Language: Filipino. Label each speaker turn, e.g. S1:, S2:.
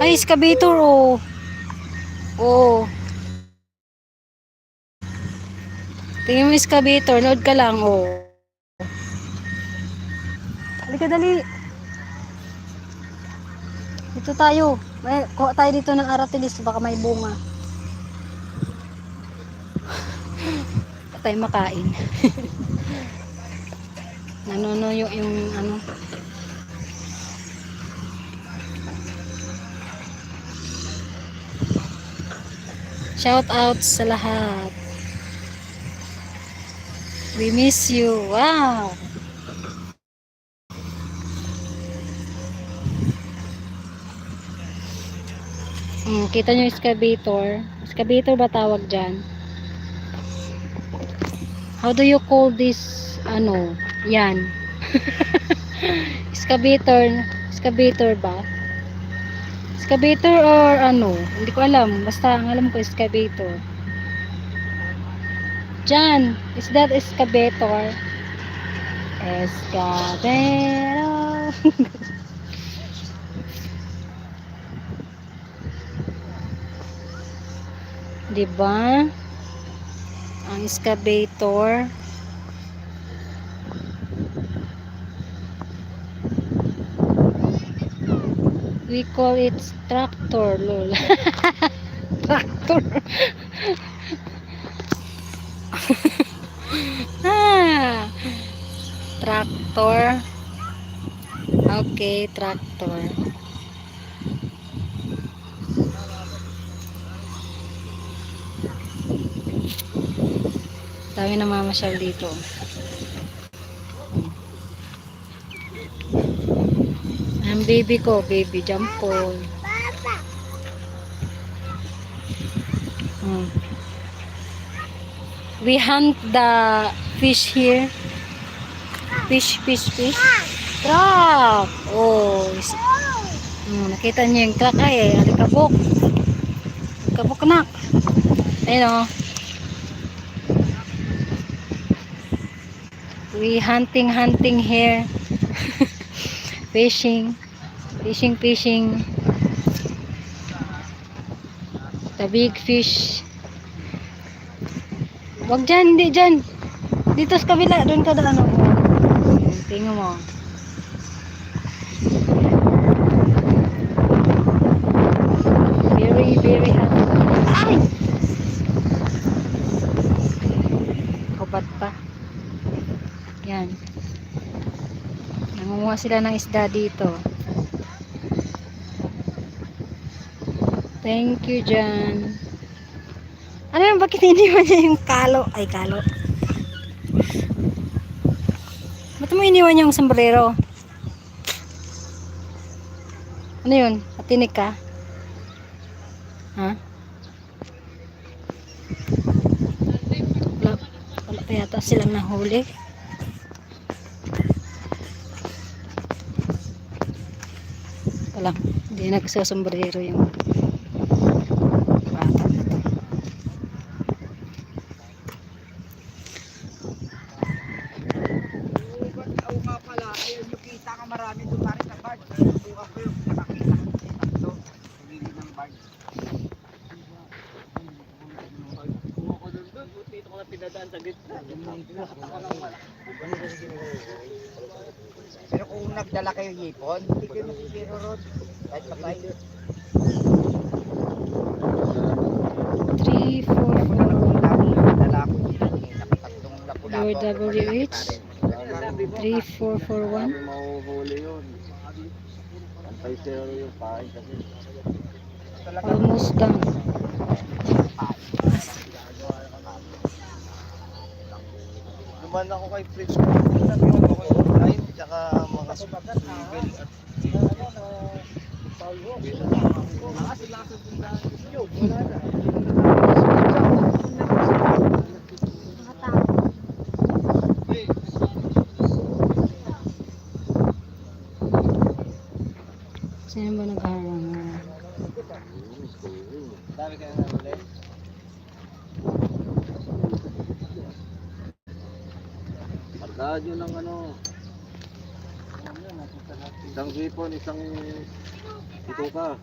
S1: Ay, excavator, oh. Oh. Tingin mo excavator, load ka lang, oh. Halika, dali. Dito tayo. Kuha tayo dito ng aratilis, baka may bunga. Baka tayo makain. Nanono yung ano. Shout out sa lahat. We miss you. Wow. Kita nyo yung excavator. Excavator ba tawag dyan? How do you call this, ano, yan? Excavator. Excavator ba? Excavator or ano? Hindi ko alam. Basta ang alam ko excavator. Jan, is that excavator? Excavator. Diba? Ang excavator. We call it tractor, lol. Tractor. Ah, tractor. Okay, tractor. Dami na mamasyal dito. Ang baby ko, baby jampol. We hunt the fish here. Fish. Crab. Oh. Nakita niyo yung crack ay. Alikabok. Alikabok na. Ayun o. We hunting here. Fishing. The big fish. Wag dyan, hindi dyan. Dito sa kabila, doon ka daan. Tingnan mo. Very hot. Ay! Kubat pa. Yan. Nangunguha sila ng isda dito. Thank you, Jan. Ano yung bakit iniwan niya yung kalo? Ay, kalo. Ba't mo iniwan yung sombrero? Ano yun? Patinik ka? Ha? Wala pa yata silang nahuli. Wala. Hindi nagsasombrero yung bata na to.
S2: Oo nga pala, ayun yung kita ka marami doon pare sa bag. Bukas ko yung nakakita ko dito. Hindi ng bag. Kung ako doon, dito ko na pinadaan sa gitna. Pero kung nagdala kayo hipon, hindi kayo masisiro ron. Kahit patay.
S1: 3, 4,
S2: Ako na lang kung dala ko nakatatlong lapu-lapu.
S1: your WH 3441.
S3: Mahuhuli yun. Pantay zero yung pahay kasi.
S1: Almost done.
S3: Duman ako kay Fritz ko. Pinag ako yung online. Tsaka mga civil at
S1: Sino ba nagharang?
S3: dami kayo na ulit. Pagkaan yun ng ano. Isang hipon, isang ito ka.